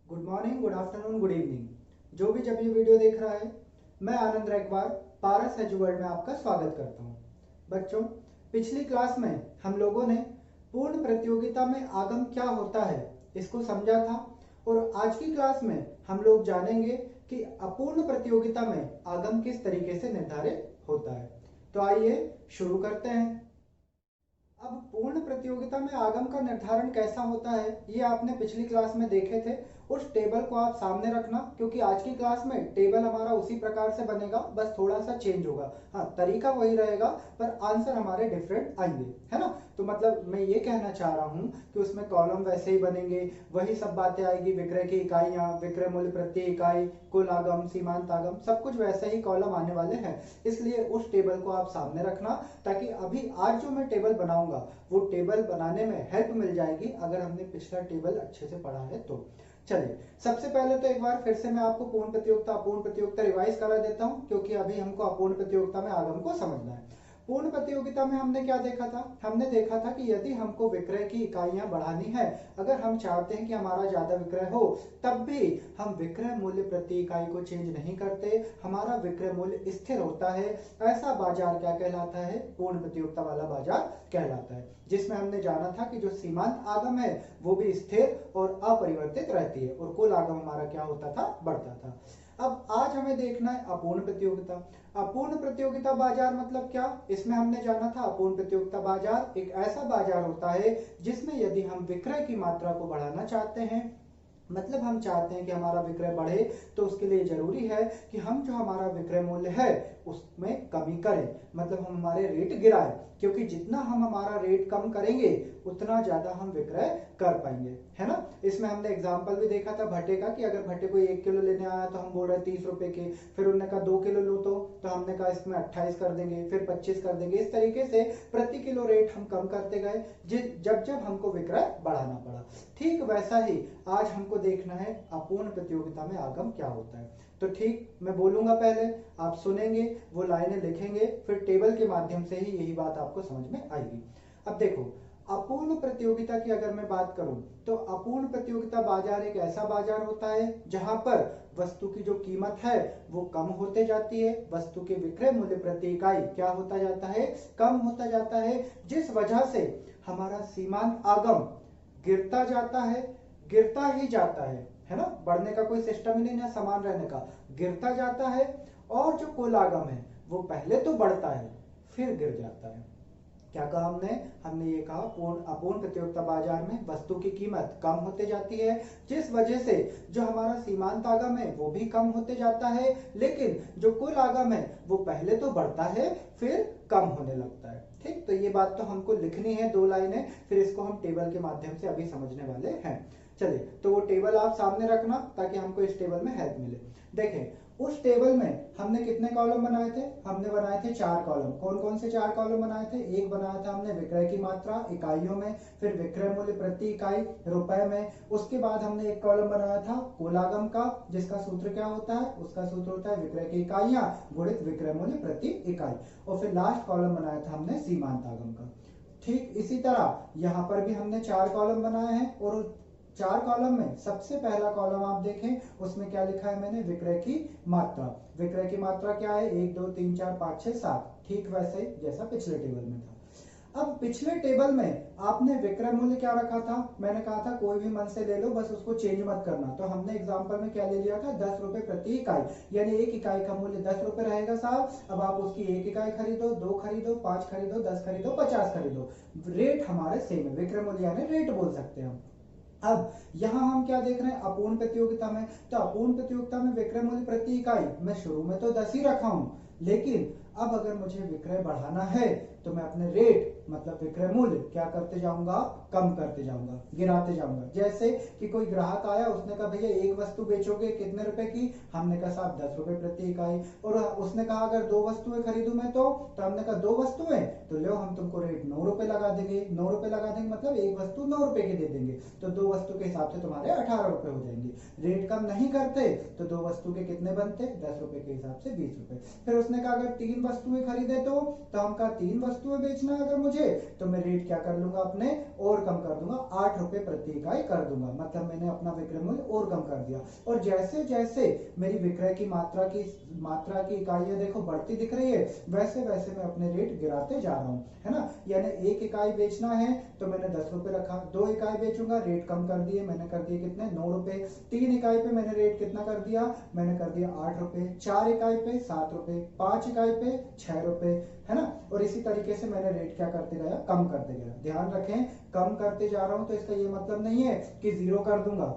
Good morning, good afternoon, good evening. जो भी जब ये वीडियो देख रहा है, मैं आनंद रैकवार पारस एजू वर्ल्ड में आपका स्वागत करता हूँ। बच्चों, पिछली क्लास में हम लोगों ने पूर्ण प्रतियोगिता में आगम क्या होता है इसको समझा था, और आज की क्लास में हम लोग जानेंगे कि अपूर्ण प्रतियोगिता में आगम किस तरीके से निर्धारित होता है। तो आइए शुरू करते हैं। अब पूर्ण प्रतियोगिता में आगम का निर्धारण कैसा होता है ये आपने पिछली क्लास में देखे थे। उस टेबल को आप सामने रखना, क्योंकि आज की क्लास में टेबल हमारा उसी प्रकार से बनेगा, बस थोड़ा सा चेंज होगा। हाँ, तरीका वही रहेगा पर आंसर हमारे डिफरेंट आएंगे, है ना। तो मतलब मैं ये कहना चाह रहा हूँ कि उसमें कॉलम वैसे ही बनेंगे, वही सब बातें आएगी। विक्रय की इकाइयां, विक्रय मूल्य प्रति इकाई, कुल आगम, सीमांत आगम, सब कुछ वैसे ही कॉलम आने वाले हैं। इसलिए उस टेबल को आप सामने रखना, ताकि अभी आज जो मैं टेबल बनाऊंगा वो टेबल बनाने में हेल्प मिल जाएगी अगर हमने पिछला टेबल अच्छे से पढ़ा है तो। चलिए, सबसे पहले तो एक बार फिर से मैं आपको पूर्ण प्रतियोगिता अपूर्ण प्रतियोगिता रिवाइज करा देता हूं, क्योंकि अभी हमको अपूर्ण प्रतियोगिता में आगम को समझना है। पूर्ण प्रतियोगिता में हमने क्या देखा था? हमने देखा था कि यदि हमको विक्रय की इकाइयां बढ़ानी है, अगर हम चाहते हैं कि हमारा ज्यादा विक्रय हो, तब भी हम विक्रय मूल्य प्रति इकाई को चेंज नहीं करते, हमारा विक्रय मूल्य स्थिर होता है। ऐसा बाजार क्या कहलाता है? पूर्ण प्रतियोगिता वाला बाजार कहलाता है, जिसमें हमने जाना था कि जो सीमांत आगम है वो भी स्थिर और अपरिवर्तित रहती है, और कुल आगम हमारा क्या होता था? बढ़ता था। अब आज हमें देखना है अपूर्ण प्रतियोगिता। अपूर्ण प्रतियोगिता बाजार मतलब क्या? इसमें हमने जाना था अपूर्ण प्रतियोगिता बाजार एक ऐसा बाजार होता है जिसमें यदि हम विक्रय की मात्रा को बढ़ाना चाहते हैं, मतलब हम चाहते हैं कि हमारा विक्रय बढ़े, तो उसके लिए जरूरी है कि हम जो हमारा विक्रय मूल्य है उसमें कमी करें, मतलब हम हमारे रेट गिराएं, क्योंकि जितना हम हमारा रेट कम करेंगे उतना ज्यादा हम विक्रय कर पाएंगे, है ना। इसमें हमने एग्जांपल भी देखा था भट्टे का, कि अगर भट्टे को 1 किलो लेने आया तो हम बोल रहे 30 रुपए के, फिर उन्होंने कहा 2 किलो लो, तो हमने कहा इसमें 28 कर देंगे, फिर 25 कर देंगे। इस तरीके से प्रति किलो रेट हम कम करते गए जब जब हमको विक्रय बढ़ाना पड़ा। ठीक वैसा ही आज हमको देखना है अपूर्ण प्रतियोगिता में आगम क्या होता है। तो ठीक, मैं बोलूंगा पहले, आप सुनेंगे, वो लाइनें लिखेंगे, फिर टेबल के माध्यम से ही यही बात आपको समझ में आएगी। अब देखो, अपूर्ण प्रतियोगिता की अगर मैं बात करूं, तो अपूर्ण प्रतियोगिता बाजार एक ऐसा बाजार होता है जहां पर वस्तु की जो कीमत है वो कम होते जाती है, वस्तु के विक्रय मूल्य प्रति इकाई क्या होता जाता है? कम होता जाता है, जिस वजह से हमारा सीमांत आगम गिरता जाता है, गिरता ही जाता है ना। बढ़ने का कोई सिस्टम ही नहीं है, समान रहने का, गिरता जाता है। और जो कुल आगम है वो पहले तो बढ़ता है फिर गिर जाता है। क्या कहा हमने? हमने ये कहा अपूर्ण प्रतियोगिता बाजार में वस्तु की कीमत कम होते जाती है, जिस वजह से जो हमारा सीमांत आगम है वो भी कम होते जाता है, लेकिन जो कुल आगम है वो पहले तो बढ़ता है फिर कम होने लगता है। ठीक, तो ये बात तो हमको लिखनी है 2 लाइनें, फिर इसको हम टेबल के माध्यम से अभी समझने वाले हैं। चलिए, तो वो टेबल आप सामने रखना ताकि हमको इस टेबल में हेल्प मिले। देखें, उस टेबल में हमने कितने कॉलम बनाए थे? हमने बनाए थे 4 कॉलम। कौन कौन से 4 कॉलम बनाए थे? एक बनाया था हमने विक्रय की मात्रा इकाइयों में, फिर विक्रय मूल्य प्रति इकाई रुपए में, उसके बाद हमने एक कॉलम बनाया था कुल आगम का, जिसका सूत्र क्या होता है? उसका सूत्र होता है विक्रय की इकाइयां गुणित विक्रय मूल्य प्रति इकाई, और फिर लास्ट कॉलम बनाया था हमने सीमांत आगम का। ठीक इसी तरह यहां पर भी हमने 4 कॉलम बनाए हैं, और 4 कॉलम में सबसे पहला कॉलम आप देखें, उसमें क्या लिखा है मैंने? विक्रय की मात्रा। विक्रय की मात्रा क्या है? 1 2 3 4 5 6 7, ठीक वैसे ही जैसा पिछले टेबल में था। अब पिछले टेबल में आपने विक्रय मूल्य क्या रखा था? मैंने कहा था कोई भी मन से ले लो, बस उसको चेंज मत करना। तो हमने एग्जांपल में क्या ले लिया था? 10 रुपए प्रति इकाई, यानी एक इकाई का मूल्य 10 रुपए रहेगा साहब। अब आप उसकी एक इकाई खरीदो, 2 खरीदो, 5 खरीदो, 10 खरीदो, 50 खरीदो, रेट हमारे सेम है। विक्रय मूल्य यानी रेट बोल सकते हैं हम। अब यहां हम क्या देख रहे हैं? अपूर्ण प्रतियोगिता में, तो अपूर्ण प्रतियोगिता में विक्रय मूल्य प्रति इकाई मैं शुरू में तो 10 ही रखा हूं, लेकिन अब अगर मुझे विक्रय बढ़ाना है तो मैं अपने रेट मतलब विक्रय मूल्य क्या करते जाऊंगा? कम करते जाऊंगा, गिराते जाऊंगा। जैसे कि कोई ग्राहक आया, उसने कहा भैया एक वस्तु बेचोगे कितने रुपए की? हमने कहा साहब 10 रुपए प्रति इकाई। और उसने कहा अगर 2 वस्तुएं खरीदूं मैं, तो हमने कहा 2 वस्तुएं तो लो हम तुमको रेट 9 रुपए लगा देंगे। 9 रुपए लगा देंगे मतलब एक वस्तु 9 रुपए की दे देंगे, तो 2 वस्तु के हिसाब से तुम्हारे 18 रुपए हो जाएंगे। रेट कम नहीं करते तो 2 वस्तु के कितने बनते? 10 रुपए के हिसाब से 20 रुपए। फिर उसने कहा अगर 3 वस्तुएं खरीदे तो हम कहा 3 वस्तुएं बेचना अगर मुझे, मुझे, तो मैं रेट क्या कर लूंगा अपने और कम कर दूंगा, 8 रुपए प्रति इकाई कर दूंगा। मतलब मैंने अपना विक्रय मूल्य और कम कर दिया। और जैसे जैसे मेरी विक्रय की मात्रा की इकाइयां देखो बढ़ती दिख रही है, वैसे वैसे मैं अपने रेट गिराते जा रहा हूँ, है ना। यानी 1 इकाई बेचना है तो मैंने 10 रुपए रखा, 2 इकाई बेचूंगा, रेट कम कर दिए, मैंने कर दिए कितने, 9 रुपए। 3 इकाई पे मैंने रेट कितना कर दिया, मैंने कर दिया 8 रुपए। 4 इकाई पे 7 रुपए, 5 इकाई पे 6 रुपए, है ना। और इसी तरीके से मैंने रेट क्या करते गया, कम करते गया। ध्यान रखें, कम करते जा रहा हूं तो इसका ये मतलब नहीं है कि 0 कर दूंगा,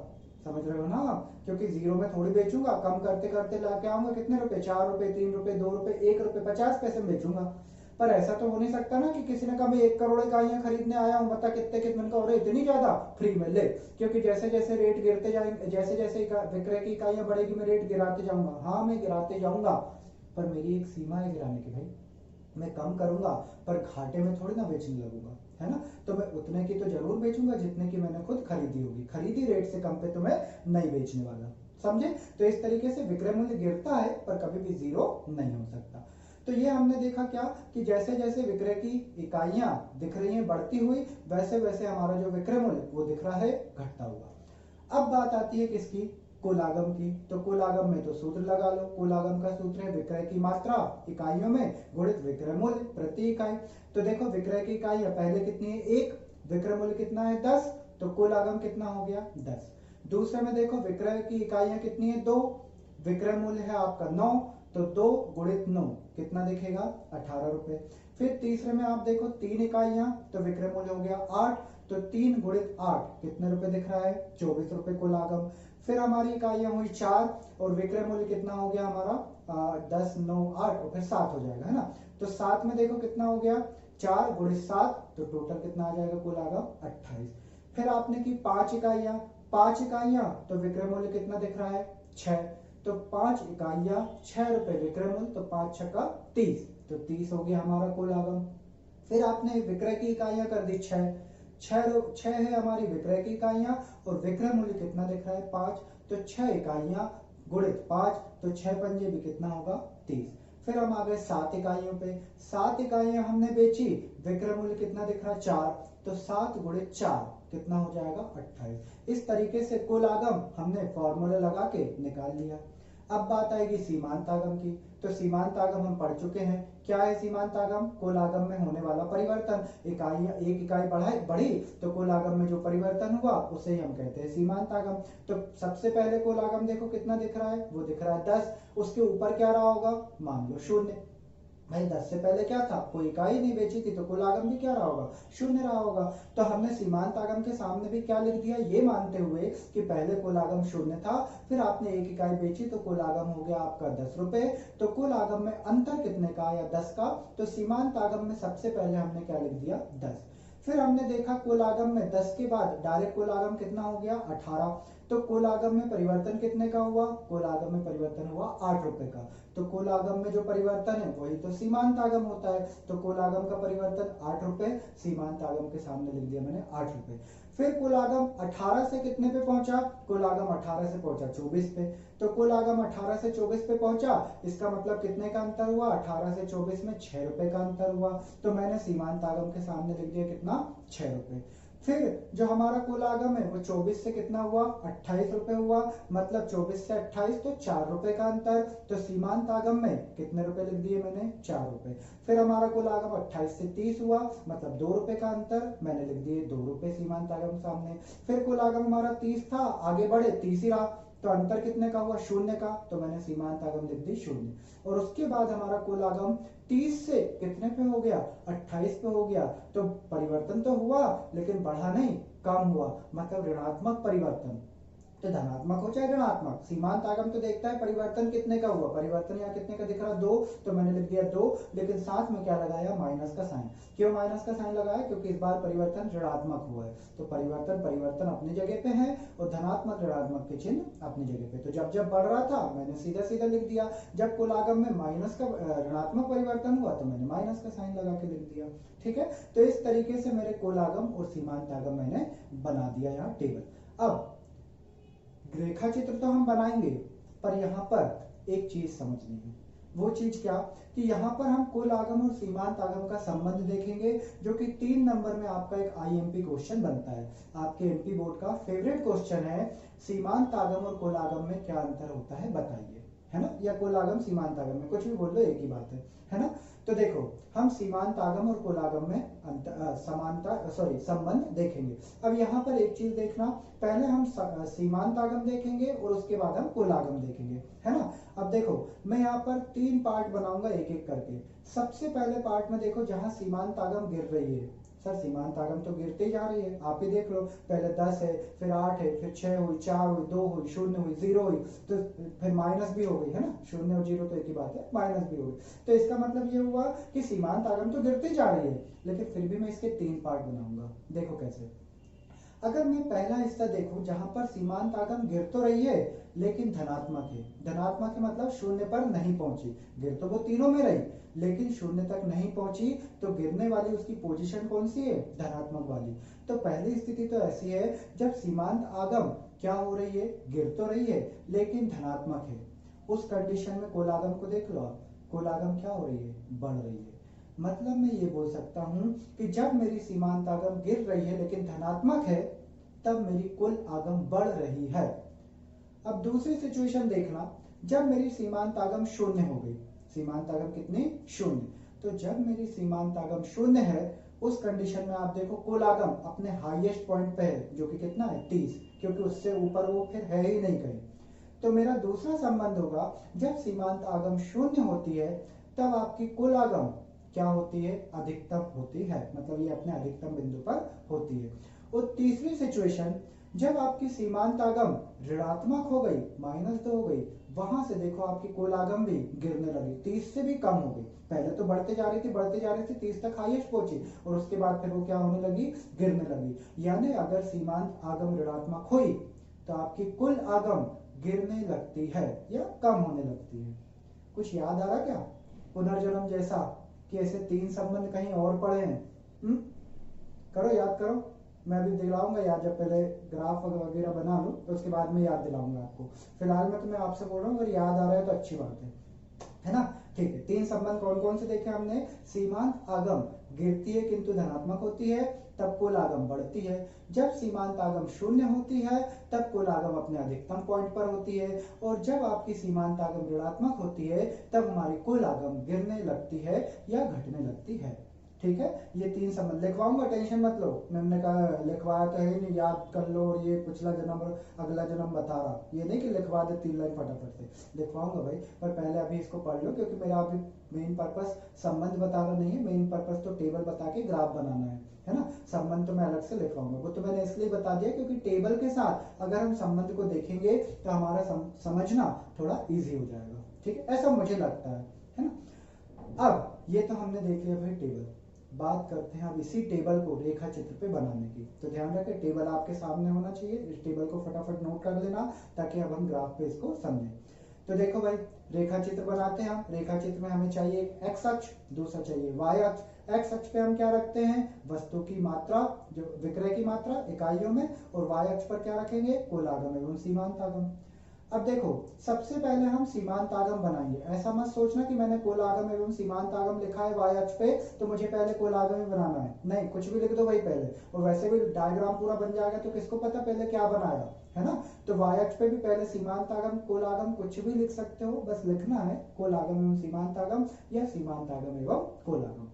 समझ रहे हो ना, क्योंकि 0 में थोड़ी बेचूंगा, कम करते करते लाके आऊंगा कितने रुपए, 4 रुपए, 3 रुपए, 2 रुपए, 1 रुपए 50 पैसे में बेचूंगा। पर ऐसा तो हो नहीं सकता ना कि किसी ने कहा मैं 1 करोड़ इकाइयां खरीदने आया हूं, बता कितने कितने का, और इतनी ज्यादा फ्री में ले। क्योंकि जैसे जैसे रेट गिरते जाएंगे, जैसे जैसे विक्रय की इकाइयां बढ़ेगी, मैं रेट गिराते जाऊंगा। हाँ मैं गिराते जाऊंगा, पर मेरी एक सीमा है गिराने की भाई। मैं कम करूंगा पर घाटे में थोड़ी ना बेचने लगूंगा, है ना। तो मैं उतने की तो जरूर बेचूंगा जितने की मैंने खुद खरीदी होगी, खरीदी रेट से कम पे तो मैं नहीं बेचने वाला, समझे। तो इस तरीके से विक्रय मूल्य गिरता है पर कभी भी 0 नहीं हो सकता। तो ये हमने देखा क्या कि जैसे जैसे विक्रय की इकाइयां दिख रही हैं बढ़ती हुई, वैसे वैसे हमारा जो विक्रय मूल्य वो दिख रहा है घटता हुआ। अब बात आती है किसकी, कुल आगम की। तो कुल आगम में तो सूत्र लगा लो, कुल आगम का सूत्र है विक्रय की मात्रा इकाइयों में गुणित विक्रय मूल्य प्रति इकाई। तो देखो विक्रय की इकाइयां पहले कितनी है, 1, विक्रय मूल्य कितना है 10, तो कुल आगम कितना हो गया 10। दूसरे में देखो विक्रय की इकाइयां कितनी है 2, विक्रय मूल्य है आपका 9, तो 2 गुणित 9 कितना दिखेगा 18 रुपए। फिर तीसरे में आप देखो 3 इकाइयां, तो विक्रय मूल्य हो गया 8, तो 3 गुणित 8 कितने रुपए दिख रहा है 24 रुपए कुल आगम। फिर हमारी इकाइयां हुई 4 और विक्रय मूल्य कितना हो गया हमारा 10, 9, 8 और फिर 7 हो जाएगा, है ना। तो 7 में देखो कितना हो गया 4 गुणित 7, तो टोटल कितना आ जाएगा कुल आगम 28। फिर आपने की 5 इकाइयां, 5 इकाइयां तो विक्रय मूल्य कितना दिख रहा है 6, तो 5 इकाइयां 6 रुपए विक्रय मूल्य, तो 5 छक्का 30, तो 30 हो गया हमारा कुल आगम। फिर आपने विक्रय की इकाइयां कर दी 6 है हमारी विक्रय की इकाइयां और विक्रय मूल्य कितना दिख रहा है 5, तो 6 इकाइयां गुणित 5, तो 6 पंजे भी कितना होगा 30। फिर हम आ गए 7 इकाइयों पे, 7 इकाइयां हमने बेची, विक्रय मूल्य कितना दिख रहा है 4, तो 7 गुणित 4 कितना हो जाएगा 28। इस तरीके से कुल आगम हमने फॉर्मूला लगा के निकाल लिया। अब बात आएगी सीमांत आगम की। तो सीमांत आगम हम पढ़ चुके हैं, क्या है सीमांत आगम, कुल आगम में होने वाला परिवर्तन। एक इकाई बढ़ी तो कुल आगम में जो परिवर्तन हुआ उसे ही हम कहते हैं सीमांत आगम। तो सबसे पहले कुल आगम देखो कितना दिख रहा है, वो दिख रहा है 10, उसके ऊपर क्या रहा होगा, मान लो 0। भाई 10 से पहले क्या था, कोई इकाई नहीं बेची थी, तो कुल आगम भी क्या रहा होगा 0 रहा होगा। तो हमने सीमांत आगम के सामने भी क्या लिख दिया, ये मानते हुए कि पहले कुल आगम 0 था, फिर आपने एक इकाई बेची तो कुल आगम हो गया आपका 10 रुपए। तो कुल आगम में अंतर कितने का या 10 का, तो सीमांत आगम में सबसे पहले हमने क्या लिख दिया 10। फिर हमने देखा कुल आगम में 10 के बाद डायरेक्ट कुल आगम कितना हो गया 18, तो कुल आगम में परिवर्तन कितने का हुआ, कुल आगम में परिवर्तन हुआ 8 रुपए का। तो कुल आगम में जो परिवर्तन है वही तो सीमांत आगम होता है। तो कुल आगम का परिवर्तन 8 रुपए, सीमांत आगम के सामने लिख दिया मैंने 8 रुपए। फिर कुल आगम 18 से कितने पे पहुंचा, कुल आगम 18 से पहुंचा 24 पे। तो कुल आगम 18 से 24 पे पहुंचा, इसका मतलब कितने का अंतर हुआ, 18 से 24 में 6 रुपए का अंतर हुआ। तो मैंने सीमांत आगम के सामने लिख दिया कितना 6 रुपए। फिर जो हमारा कुल आगम है वो 24 से कितना हुआ 28 रुपए हुआ, मतलब 24 से 28 तो 4 रुपए का अंतर। तो सीमांत आगम में कितने रुपए लिख दिए मैंने 4 रुपए। फिर हमारा कुल आगम 28 से 30 हुआ, मतलब 2 रुपए का अंतर, मैंने लिख दिए 2 रुपए सीमांत आगम सामने। फिर कुल आगम हमारा 30 था, आगे बढ़े 30 ही रहा, तो अंतर कितने का हुआ 0 का, तो मैंने सीमांत आगम लिख दी 0। और उसके बाद हमारा कुल आगम 30 से कितने पे हो गया 28 पे हो गया। तो परिवर्तन तो हुआ लेकिन बढ़ा नहीं, कम हुआ, मतलब ऋणात्मक परिवर्तन। तो धनात्मक हो चाहे ऋणात्मक, सीमांत आगम तो देखता है परिवर्तन कितने का हुआ, परिवर्तन यहाँ कितने का दिख रहा 2, तो मैंने लिख दिया 2, लेकिन साथ में क्या लगाया माइनस का साइन। क्यों माइनस का साइन लगाया, क्योंकि इस बार परिवर्तन ऋणात्मक हुआ है। तो परिवर्तन अपनी जगह पे है और धनात्मक ऋणात्मक के चिन्ह अपनी जगह पे। तो जब जब बढ़ रहा था मैंने सीधा सीधा लिख दिया, जब कुल आगम में माइनस का ऋणात्मक परिवर्तन हुआ तो मैंने माइनस का साइन लगा के लिख दिया। ठीक है, तो इस तरीके से मेरे कुल आगम और सीमांत आगम मैंने बना दिया यहाँ टेबल। अब रेखा चित्र तो हम बनाएंगे, पर यहाँ पर एक चीज समझनी है। वो चीज क्या कि यहाँ पर हम कुल आगम और सीमांत आगम का संबंध देखेंगे, जो कि 3 नंबर में आपका एक आईएमपी क्वेश्चन बनता है। आपके एमपी बोर्ड का फेवरेट क्वेश्चन है, सीमांत आगम और कुल आगम में क्या अंतर होता है बताइए, है ना, या कुल आगम सीमांत आगम में, कुछ भी बोल लो एक ही बात है ना। तो देखो हम सीमांत आगम और कुल आगम में संबंध देखेंगे। अब यहाँ पर एक चीज देखना, पहले हम सीमांत आगम देखेंगे और उसके बाद हम कुल आगम देखेंगे, है ना। अब देखो मैं यहाँ पर 3 पार्ट बनाऊंगा एक एक करके। सबसे पहले पार्ट में देखो जहां सीमांत आगम गिर रही है, सर सीमांत आगम तो गिरते ही जा रही है, आप ही देख लो, पहले 10 है, फिर 8 है, फिर 6 हुई, 4 हुई, 2 हुई, 0 हुई, 0 हुई, तो फिर माइनस भी हो गई, है ना, 0 और 0 तो एक ही बात है, माइनस भी हो गई। तो इसका मतलब ये हुआ कि सीमांत आगम तो गिरते जा रही है, लेकिन फिर भी मैं इसके 3 पार्ट बनाऊंगा। देखो कैसे, अगर मैं पहला हिस्सा देखूं जहां पर सीमांत आगम गिर तो रही है लेकिन धनात्मक है, धनात्मक है मतलब शून्य पर नहीं पहुंची, गिर तो वो तीनों में रही लेकिन शून्य तक नहीं पहुंची, तो गिरने वाली उसकी पोजीशन कौन सी है, धनात्मक वाली। तो पहली स्थिति तो ऐसी है जब सीमांत आगम क्या हो रही है, गिर तो रही है लेकिन धनात्मक है, उस कंडीशन में कुल आगम को देख लो आप, कुल आगम क्या हो रही है, बढ़ रही है। मतलब मैं ये बोल सकता हूं कि जब मेरी सीमांत आगम गिर रही है लेकिन धनात्मक है, तब मेरी कुल आगम बढ़ रही है। अब दूसरी सिचुएशन देखना, जब मेरी सीमांत आगम शून्य हो गई, सीमांत आगम कितनी, शून्य, तो जब मेरी सीमांत आगम शून्य है उस कंडीशन में आप देखो कुल आगम अपने हाईएस्ट पॉइंट पे है, जो कि कितना है, 30, क्योंकि उससे ऊपर वो फिर है ही नहीं कहीं। तो मेरा दूसरा संबंध होगा, जब सीमांत आगम शून्य होती है तब आपकी कुल आगम क्या होती है, अधिकतम होती है, मतलब ये अपने अधिकतम बिंदु पर होती है। और तीसरी सिचुएशन, जब आपकी सीमांत आगम ऋणात्मक हो गई, -2 हो गई, वहां से देखो आपकी कुल आगम भी गिरने लगी, 30 से भी कम हो गई। पहले तो बढ़ते जा रही थी, बढ़ते जा रही थी, 30 तक हाईएस्ट पहुंची और उसके बाद फिर वो क्या होने लगी, गिरने लगी। यानी अगर सीमांत आगम ऋणात्मक हुई तो आपकी कुल आगम गिरने लगती है या कम होने लगती है। कुछ याद आ रहा क्या, पुनर्जन्म जैसा, कि ऐसे 3 संबंध कहीं और पढ़े हैं? करो, याद करो, मैं भी दिलाऊंगा याद, जब पहले ग्राफ वगैरह बना लूं तो उसके बाद में याद दिलाऊंगा आपको। फिलहाल मैं तुम्हें आपसे बोल रहा हूँ, अगर याद आ रहा है तो अच्छी बात है ना। ठीक है, 3 संबंध कौन कौन से देखे हमने, सीमांत आगम गिरती है किंतु धनात्मक होती है तब कुल आगम बढ़ती है, जब सीमांत आगम शून्य होती है तब कुल आगम अपने अधिकतम पॉइंट पर होती है, और जब आपकी सीमांत आगम ऋणात्मक होती है तब हमारी कुल आगम गिरने लगती है या घटने लगती है। ठीक है, ये 3 संबंध लिखवाऊंगा, टेंशन मत लो, मैंने कहा लिखवाया तो है नहीं, याद कर लो, और ये पिछला जन्म और अगला जन्म बता रहा, ये नहीं कि लिखवा दे 3 लाइन फटाफट से, लिखवाऊंगा भाई, पर पहले अभी इसको पढ़ लो, क्योंकि मेरा अभी मेन पर्पस संबंध बताना नहीं है, मेन पर्पस तो टेबल बता के ग्राफ बनाना है ना। संबंध तो मैं अलग से लिखवाऊंगा, वो तो मैंने इसलिए बता दिया क्योंकि टेबल के साथ अगर हम संबंध को देखेंगे तो हमारा समझना थोड़ा ईजी हो जाएगा। ठीक है, ऐसा मुझे लगता है ना। अब ये तो हमने देख लिया भाई टेबल, बात करते हैं अब इसी टेबल को रेखा चित्र पे बनाने की। तो ध्यान रखें, टेबल आपके सामने होना चाहिए, इस टेबल को फटाफट नोट कर लेना ताकि अब हम ग्राफ पे इसको समझें। तो देखो भाई, रेखा चित्र बनाते हैं हम। रेखा चित्र में हमें चाहिए एक एक्स अक्ष, दूसरा चाहिए वाई अक्ष। एक्स अक्ष पे हम क्या रखते हैं, वस्तु की मात्रा, जो विक्रय की मात्रा इकाइयों में, और वाई अक्ष पर क्या रखेंगे, कुल आगम एवं सीमांत आगम। अब देखो, सबसे पहले हम सीमांत आगम बनाएंगे। ऐसा मत सोचना कि मैंने कुल आगम एवं सीमांत आगम लिखा है वाई अक्ष पे तो मुझे पहले कुल आगम ही बनाना है, नहीं, कुछ भी लिख दो भाई पहले, और वैसे भी डायग्राम पूरा बन जाएगा तो किसको पता पहले क्या बनाया, है ना। तो वाई अक्ष पे भी पहले सीमांत आगम, कुल आगम कुछ भी लिख सकते हो, बस लिखना है कुल आगम एवं सीमांत आगम या सीमांत आगम एवं कुल आगम।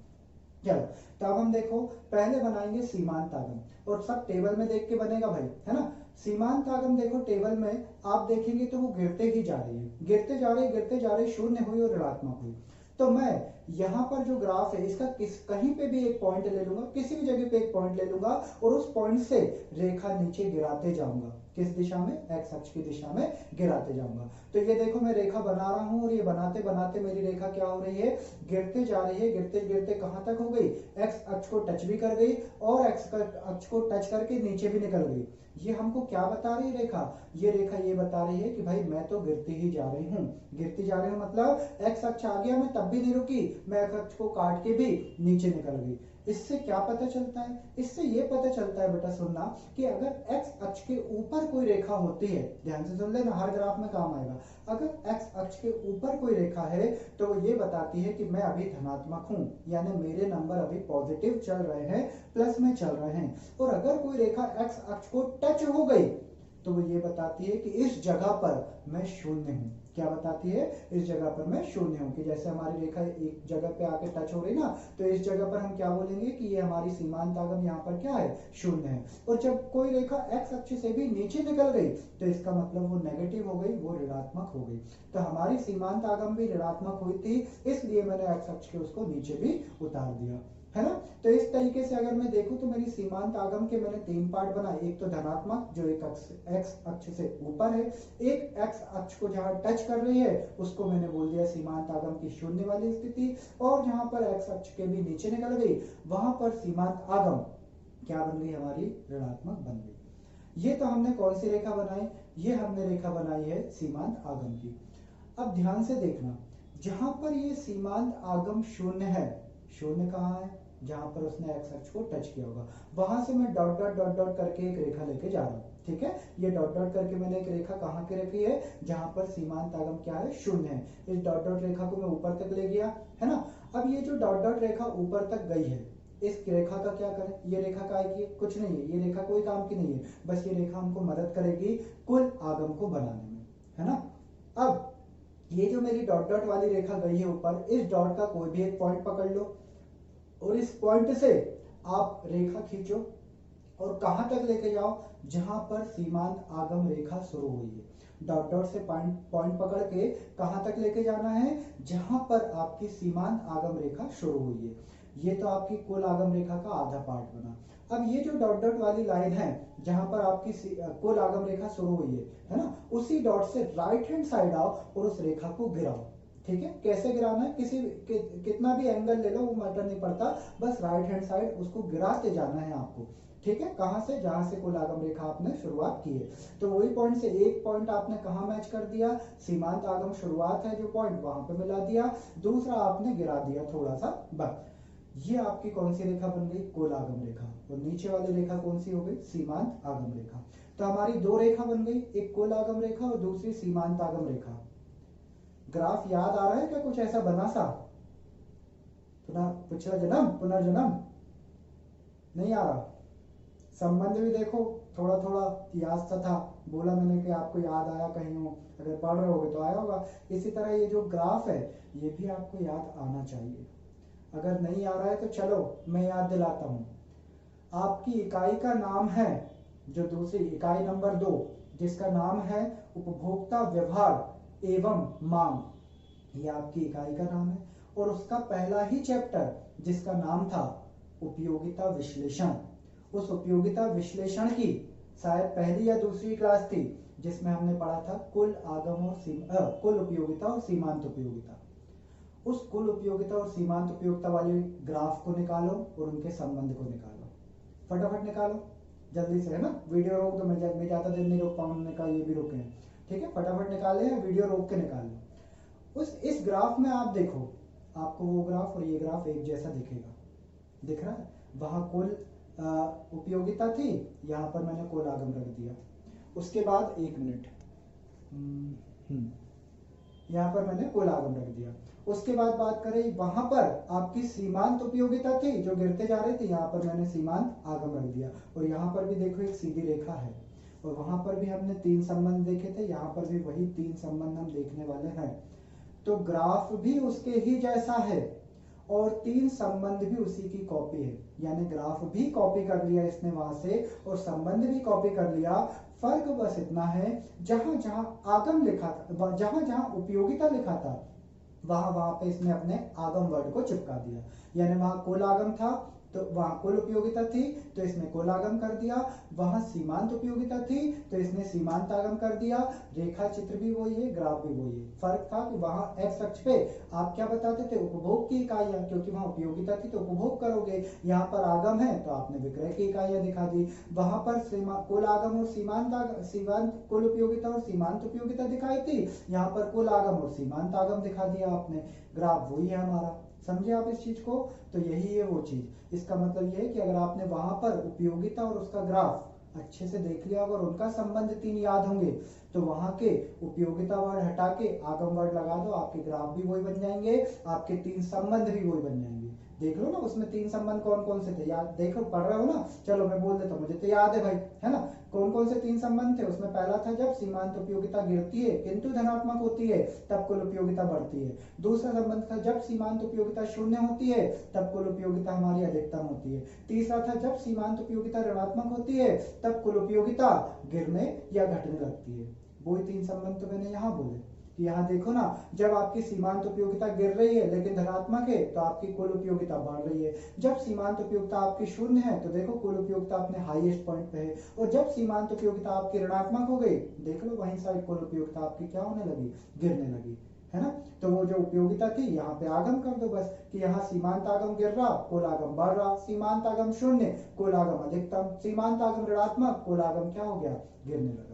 चलो, तो अब हम देखो पहले बनाएंगे सीमांत आगम, और सब टेबल में देख के बनेगा भाई, है ना। सीमांत आगम देखो टेबल में आप देखेंगे तो वो गिरते ही जा रही है, गिरते जा रही, गिरते जा रही, शून्य हुई और ऋणात्मक हुई। तो मैं यहाँ पर जो ग्राफ है इसका कहीं पे भी एक पॉइंट ले लूंगा, किसी भी जगह पे एक पॉइंट ले लूंगा और उस पॉइंट से रेखा नीचे गिराते जाऊंगा। किस दिशा में, एक्स अक्ष की दिशा में गिराते जाऊंगा। तो ये देखो मैं रेखा बना रहा हूं, और ये बनाते बनाते मेरी रेखा क्या हो रही है, गिरते जा रही है, गिरते गिरते कहां तक हो गई, एक्स अक्ष को टच भी कर गई और एक्स अक्ष को टच करके नीचे भी निकल गई। ये हमको क्या बता रही है रेखा, ये रेखा ये बता रही है कि भाई मैं तो गिरती ही जा रही हूँ, गिरती जा रही हूँ, मतलब एक्स अक्ष आ गया, मैं तब भी नहीं रुकी, मैं एक्स अक्ष को काट के भी नीचे निकल गई। इससे क्या पता चलता है? इससे ये पता चलता है बेटा, सुनना, कि अगर एक्स अक्ष के ऊपर कोई रेखा होती है, ध्यान से सुन लेना, हर ग्राफ में काम आएगा। अगर एक्स अक्ष के ऊपर कोई रेखा है तो वो ये बताती है कि मैं अभी धनात्मक हूं, यानी मेरे नंबर अभी पॉजिटिव चल रहे हैं, प्लस में चल रहे हैं। और अगर कोई रेखा एक्स अक्ष को टच हो गई तो वो ये बताती है कि इस जगह पर मैं शून्य हूं। क्या बताती है? इस जगह पर मैं शून्य हूं। कि जैसे हमारी रेखा एक जगह पे आके टच हो रही ना, तो इस जगह पर हम क्या बोलेंगे कि ये हमारी सीमांत आगम यहाँ पर क्या है? शून्य है। और जब कोई रेखा एक्स अक्ष से भी नीचे निकल गई तो इसका मतलब वो नेगेटिव हो गई, वो ऋणात्मक हो गई। तो हमारी सीमांत आगम भी ऋणात्मक हुई थी, इसलिए मैंने एक्स अक्ष के उसको नीचे भी उतार दिया, है ना। तो इस तरीके से अगर मैं देखूं तो मेरी सीमांत आगम के मैंने 3 पार्ट बनाए। एक तो धनात्मक जो एक एक्स अक्ष से ऊपर है, एक एक्स अक्ष को जहां टच कर रही है उसको मैंने बोल दिया सीमांत आगम की शून्य वाली स्थिति, और जहां पर एक्स अक्ष के भी नीचे निकल गई वहां पर सीमांत आगम क्या बन गई? हमारी ऋणात्मक बन गई। ये तो हमने कौन सी रेखा बनाई? ये हमने रेखा बनाई है सीमांत आगम की। अब ध्यान से देखना, जहां पर ये सीमांत आगम शून्य है, शून्य कहाँ है? जहां पर उसने एक्स अक्ष को टच किया होगा, वहां से मैं डॉट डॉट डॉट डॉट करके एक रेखा लेके जा रहा हूं, ठीक है। ये डॉट डॉट करके मैंने एक रेखा कहां की रखी है? जहां पर सीमांत आगम क्या है? शून्य है। इस डॉट डॉट रेखा को मैं ऊपर तक ले गया, है ना। अब ये जो डॉट डॉट रेखा ऊपर तक गई है, इस रेखा का क्या करें? ये रेखा काय की है? कुछ नहीं है, ये रेखा कोई काम की नहीं है, बस ये रेखा हमको मदद करेगी कुल आगम को बनाने में, है ना। अब ये जो मेरी डॉट डॉट वाली रेखा गई है ऊपर, इस डॉट का कोई भी एक पॉइंट पकड़ लो और इस पॉइंट से आप रेखा खींचो और कहां तक लेके जाओ? जहां पर सीमांत आगम रेखा शुरू हुई है। डॉट डॉट से पॉइंट पकड़ के कहां तक लेके जाना है? जहां पर आपकी सीमांत आगम रेखा शुरू हुई है। ये तो आपकी कुल आगम रेखा का आधा पार्ट बना। अब ये जो डॉट डॉट वाली लाइन है जहां पर आपकी कुल आगम रेखा शुरू हुई है ना, उसी डॉट से राइट हैंड साइड आओ और उस रेखा को गिराओ, ठीक है। कैसे गिराना है? कितना भी एंगल ले लो, वो मैटर नहीं पड़ता, बस राइट हैंड साइड उसको गिराते जाना है आपको, ठीक है। कहां से? जहां से कुल आगम रेखा आपने शुरुआत की है। तो वही पॉइंट से एक पॉइंट आपने कहां मैच कर दिया? सीमांत आगम शुरुआत है जो पॉइंट, वहां पे मिला दिया। दूसरा आपने गिरा दिया थोड़ा सा, बस। ये आपकी कौन सी रेखा बन गई? कुल आगम रेखा। और नीचे वाली रेखा कौन सी हो गई? सीमांत आगम रेखा। तो हमारी दो रेखा बन गई, एक कुल आगम रेखा और दूसरी सीमांत आगम रेखा। ग्राफ याद आ रहा है क्या? कुछ ऐसा बना सा? पिछला जन्म, पुनर्जन्म नहीं आ रहा? संबंध भी देखो, थोड़ा थोड़ा याद सा था, बोला मैंने कि आपको याद आया कहीं हो, अगर पढ़ रहे होगे तो आया होगा। इसी तरह ये जो ग्राफ है ये भी आपको याद आना चाहिए। अगर नहीं आ रहा है तो चलो मैं याद दिलाता हूं। आपकी इकाई का नाम है, जो दूसरी इकाई नंबर 2 जिसका नाम है उपभोक्ता व्यवहार एवं मांग, ये आपकी इकाई का नाम है। और उसका पहला ही चैप्टर जिसका नाम था उपयोगिता विश्लेषण, उस उपयोगिता विश्लेषण की शायद पहली या दूसरी क्लास थी जिसमें हमने पढ़ा था कुल आगम और कुल उपयोगिता और सीमांत उपयोगिता। उस कुल उपयोगिता और सीमांत उपयोगिता वाले ग्राफ को निकालो और उनके संबंध को निकालो, फटाफट निकालो जल्दी से, है ना। वीडियो रोक दो, मैं ज्यादा देर नहीं रोक पाऊंगा, उन्होंने कहा ये भी रोके, ठीक है। फटाफट निकाले, वीडियो रोक के निकाल लो। इस ग्राफ में आप देखो, आपको वो ग्राफ और ये ग्राफ एक जैसा दिखेगा, दिख रहा है? वहां कुल उपयोगिता थी, यहां पर मैंने कुल आगम रख दिया। उसके बाद 1 मिनट, यहां पर मैंने कुल आगम रख दिया। उसके बाद बात करें, वहां पर आपकी सीमांत उपयोगिता थी जो गिरते जा रही थी, यहां पर मैंने सीमांत आगम रख दिया। और यहां पर भी देखो एक सीधी रेखा है, और वहां पर भी हमने 3 संबंध देखे थे, यहां पर भी वही 3 संबंध हम देखने वाले हैं। तो ग्राफ भी उसके ही जैसा है और 3 संबंध भी उसी की कॉपी है, यानी ग्राफ भी कॉपी कर लिया इसने वहां से और संबंध भी कॉपी कर लिया। फर्क बस इतना है, जहां जहां आगम लिखा था, जहां जहां उपयोगिता लिखा था, वहां वहां पे इसने अपने आगम वर्ड को चिपका दिया। यानी वहां कुल आगम था तो वहां कुल उपयोगिता थी तो इसने कुल आगम कर दिया, वहां सीमांत उपयोगिता थी तो इसने सीमांत आगम कर दिया। रेखा चित्र भी वही है, ग्राफ भी वही है। फर्क था कि वहां एक्स अक्ष पे आप क्या बताते थे? उपभोग की इकाइयां, क्योंकि वहां उपयोगिता थी तो उपभोग करोगे। यहाँ पर आगम है तो आपने विक्रय की इकाइयां दिखा दी। वहां पर कुल आगम और सीमांत कुल उपयोगिता और सीमांत उपयोगिता दिखाई थी, यहाँ पर कुल आगम और सीमांत आगम दिखा दिया आपने। ग्राफ वही है हमारा, समझे आप इस चीज को? तो यही है वो चीज। इसका मतलब ये है कि अगर आपने वहां पर उपयोगिता और उसका ग्राफ अच्छे से देख लिया अगर उनका संबंध 3 याद होंगे तो वहां के उपयोगिता वर्ड हटा के आगम वर्ड लगा दो, आपके ग्राफ भी वही बन जाएंगे, आपके 3 संबंध भी वही बन जाएंगे। देख लो ना उसमें 3 संबंध कौन कौन से थे, याद देखो पढ़ रहे हो ना? चलो मैं बोल देता हूँ, मुझे तो याद है भाई, है ना? कौन कौन से 3 संबंध थे उसमें? पहला था जब सीमांत उपयोगिता गिरती है किंतु धनात्मक होती है तब कुल उपयोगिता बढ़ती है। दूसरा संबंध था जब सीमांत उपयोगिता शून्य होती है तब कुल उपयोगिता हमारी अधिकतम होती है। तीसरा था जब सीमांत उपयोगिता ऋणात्मक होती है तब कुल उपयोगिता गिरने या घटने लगती है। वही 3 संबंध तो मैंने यहाँ बोले कि यहाँ देखो ना, जब आपकी सीमांत उपयोगिता गिर रही है लेकिन धनात्मक है तो आपकी कुल उपयोगिता बढ़ रही है। जब सीमांत उपयोगिता आपकी शून्य है तो देखो कुल उपयोगिता अपने हाईएस्ट पॉइंट पे है। और जब सीमांत उपयोगिता आपकी ऋणात्मक हो गई, देख लो वहीं साइड कुल उपयोगिता आपकी क्या होने लगी? गिरने लगी, है ना? तो वो जो उपयोगिता थी यहाँ पे आगम कर दो बस, कि यहाँ सीमांत आगम गिर रहा, कुल आगम बढ़ रहा, सीमांत आगम शून्य, कुल आगम अधिकतम, सीमांत आगम ऋणात्मक, कुल आगम क्या हो गया? गिरने लगा।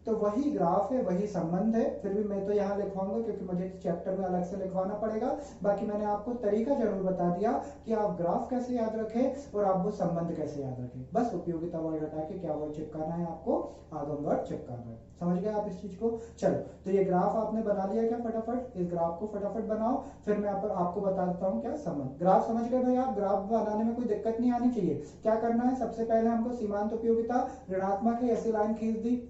तो वही ग्राफ है, वही संबंध है। फिर भी मैं तो यहाँ लिखवाऊंगा क्योंकि मुझे चैप्टर में अलग से लिखवाना पड़ेगा। बाकी मैंने आपको तरीका जरूर बता दिया कि आप ग्राफ कैसे याद रखें और आप वो संबंध कैसे याद रखें। बस उपयोगिता वर्ड हटा के क्या वर्ड चिपकाना है आपको? आगम वर्ड चिपकाना है। समझ गए आप इस चीज को? चलो, तो ये ग्राफ आपने बना लिया क्या? फटाफट इस ग्राफ को फटाफट बनाओ, फिर मैं आपको बता देता हूँ क्या संबंध। ग्राफ समझ गए भाई आप? ग्राफ बनाने में कोई दिक्कत नहीं आनी चाहिए। क्या करना है? सबसे पहले हमको सीमांत उपयोगिता ऋणात्मक है, ऐसी लाइन खींच दी,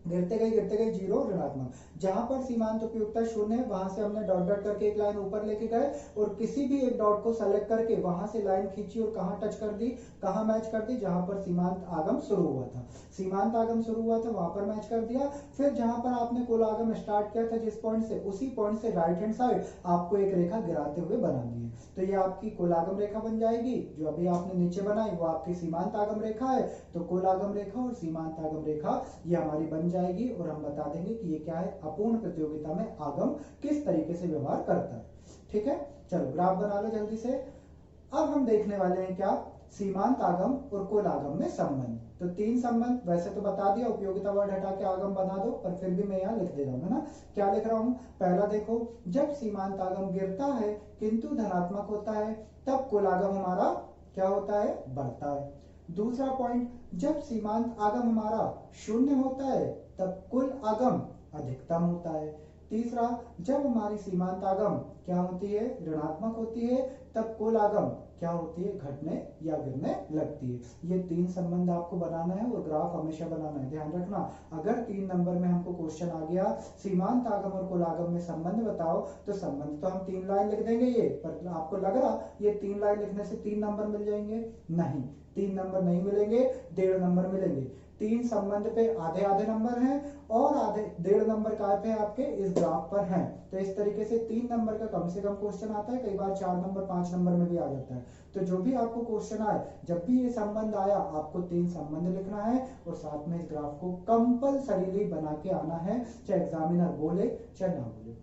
गिरते गए जीरो ऋणात्मक। जहां पर सीमांत उपयोगिता शून्य है वहां से हमने डॉट डॉट करके एक लाइन ऊपर लेके गए और किसी भी एक डॉट को सेलेक्ट करके वहां से लाइन खींची और कहां टच कर दी, कहां मैच कर दी? जहां पर सीमांत आगम शुरू हुआ था, सीमांत आगम शुरू हुआ था वहां पर मैच कर दिया। फिर जहां पर आपने कुल आगम स्टार्ट किया था जिस पॉइंट से, उसी पॉइंट से राइट हैंड साइड आपको एक रेखा गिराते हुए बनानी है। तो ये आपकी कुल आगम रेखा बन जाएगी। जो अभी आपने नीचे बनाई वो आपकी सीमांत आगम रेखा है। तो कुल आगम रेखा और सीमांत आगम रेखा ये हमारी बन जाएगी और हम बता देंगे कि ये क्या है? अपूर्ण प्रतियोगिता में आगम किस तरीके से व्यवहार करता है। ठीक है, चलो ग्राफ बना लो जल्दी से। अब हम देखने वाले हैं क्या? सीमांत आगम और कुल आगम में संबंध। तो 3 संबंध वैसे तो बता दिया, उपयोगिता वर्ड हटा के आगम बना दो, पर फिर भी मैं यहाँ लिख दे रहा हूँ, है ना? क्या लिख रहा हूँ? पहला देखो, जब सीमांत आगम गिरता है किंतु धनात्मक होता है तब कुल आगम हमारा क्या होता है? बढ़ता है। दूसरा पॉइंट, जब सीमांत आगम हमारा शून्य होता है तब कुल आगम अधिकतम होता है। तीसरा, जब हमारी सीमांत आगम क्या होती है? ऋणात्मक होती है तब कुल आगम क्या होती है? घटने या गिरने लगती है। ये 3 संबंध आपको बनाना है और ग्राफ हमेशा बनाना है। ध्यान रखना, अगर 3 नंबर में हमको क्वेश्चन आ गया सीमांत आगम और कुल आगम में संबंध बताओ, तो संबंध तो हम 3 लाइन लिख देंगे ये, पर आपको लग रहा ये 3 लाइन लिखने से 3 नंबर मिल जाएंगे? नहीं, 3 नंबर नहीं मिलेंगे, 1.5 नंबर मिलेंगे। 3 संबंध पे आधे आधे नंबर हैं और आधे 1.5 नंबर का पे आपके इस ग्राफ पर हैं। तो इस तरीके से 3 नंबर का कम से कम क्वेश्चन आता है, कई बार 4 नंबर 5 नंबर में भी आ जाता है। तो जो भी आपको क्वेश्चन आए, जब भी ये संबंध आया आपको 3 संबंध लिखना है और साथ में इस ग्राफ को कंपल्सरीली बना के आना है, चाहे एग्जामिनर बोले चाहे ना बोले।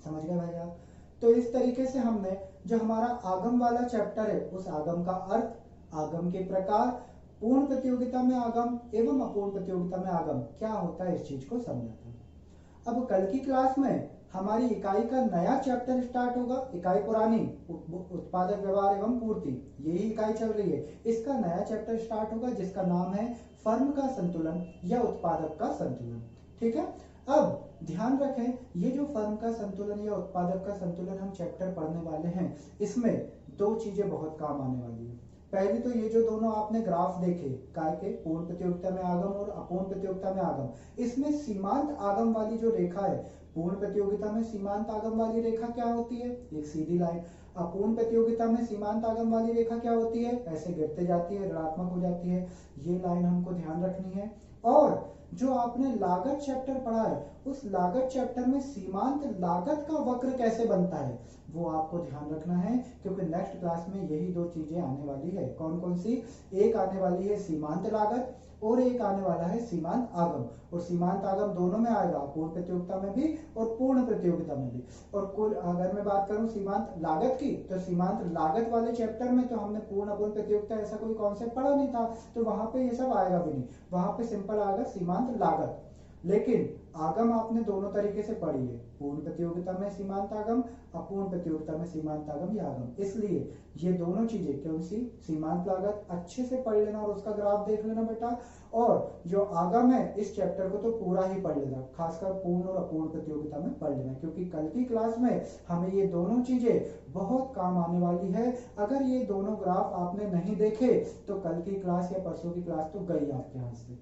समझ गए भाई आप? तो इस तरीके से हमने जो हमारा आगम वाला चैप्टर है उस आगम का अर्थ, आगम के प्रकार, पूर्ण प्रतियोगिता में आगम एवं अपूर्ण प्रतियोगिता में आगम क्या होता है, इस चीज को समझा था। अब कल की क्लास में हमारी इकाई का नया चैप्टर स्टार्ट होगा। इकाई पुरानी उत्पादक व्यवहार एवं पूर्ति, यही इकाई चल रही है, इसका नया चैप्टर स्टार्ट होगा जिसका नाम है फर्म का संतुलन या उत्पादक का संतुलन। ठीक है, अब ध्यान रखें, ये जो फर्म का संतुलन या उत्पादक का संतुलन हम चैप्टर पढ़ने वाले हैं, इसमें 2 चीजें बहुत काम आने वाली है। पहली तो ये जो दोनों आपने ग्राफ देखे काय के, पूर्ण प्रतियोगिता में आगम और अपूर्ण प्रतियोगिता में आगम, इसमें सीमांत आगम वाली जो रेखा है, पूर्ण प्रतियोगिता में सीमांत आगम वाली रेखा क्या होती है? एक सीधी लाइन। अपूर्ण प्रतियोगिता में सीमांत आगम वाली रेखा क्या होती है? ऐसे गिरते जाती है, ऋणात्मक हो जाती है। ये लाइन हमको ध्यान रखनी है। और जो आपने लागत चैप्टर पढ़ा है, उस लागत चैप्टर में सीमांत लागत का वक्र कैसे बनता है वो आपको ध्यान रखना है, क्योंकि नेक्स्ट क्लास में यही 2 चीजें आने वाली है। कौन कौन सी? एक आने वाली है सीमांत लागत और एक आने वाला है सीमांत आगम। और सीमांत आगम दोनों में आएगा, पूर्ण प्रतियोगिता में भी और पूर्ण प्रतियोगिता में भी। और कुल अगर मैं बात करूं सीमांत लागत की, तो सीमांत लागत वाले चैप्टर में तो हमने पूर्ण अपूर्ण प्रतियोगिता ऐसा कोई कॉन्सेप्ट पढ़ा नहीं था, तो वहां पे ये सब आएगा भी नहीं। वहां पे सिंपल आएगा सीमांत लागत। लेकिन आगम आपने दोनों तरीके से पढ़ी है, पूर्ण प्रतियोगिता में सीमांत आगम, अपूर्ण प्रतियोगिता में सीमांत आगम या आगम। इसलिए ये दोनों चीजें कौन सी, सीमांत लागत अच्छे से पढ़ लेना और उसका ग्राफ देख लेना बेटा, और जो आगम है इस चैप्टर को तो पूरा ही पढ़ लेना, खासकर पूर्ण और अपूर्ण प्रतियोगिता में पढ़ लेना, क्योंकि कल की क्लास में हमें ये दोनों चीजें बहुत काम आने वाली है। अगर ये दोनों ग्राफ आपने नहीं देखे तो कल की क्लास या परसों की क्लास तो गई आपके हाथ से,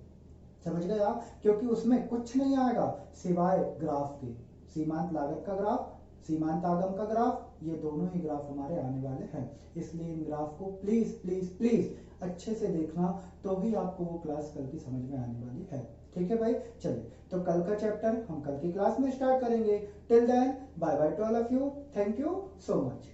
समझ गए आप, क्योंकि उसमें कुछ नहीं आएगा सिवाय ग्राफ के, सीमांत लागत का ग्राफ, सीमांत आगम का ग्राफ, ये दोनों ही ग्राफ हमारे आने वाले हैं। इसलिए इन ग्राफ को प्लीज प्लीज प्लीज अच्छे से देखना, तो ही आपको वो क्लास कल की समझ में आने वाली है। ठीक है भाई, चलिए तो कल का चैप्टर हम कल की क्लास में स्टार्ट करेंगे। Till then bye bye to all of you, thank you so much.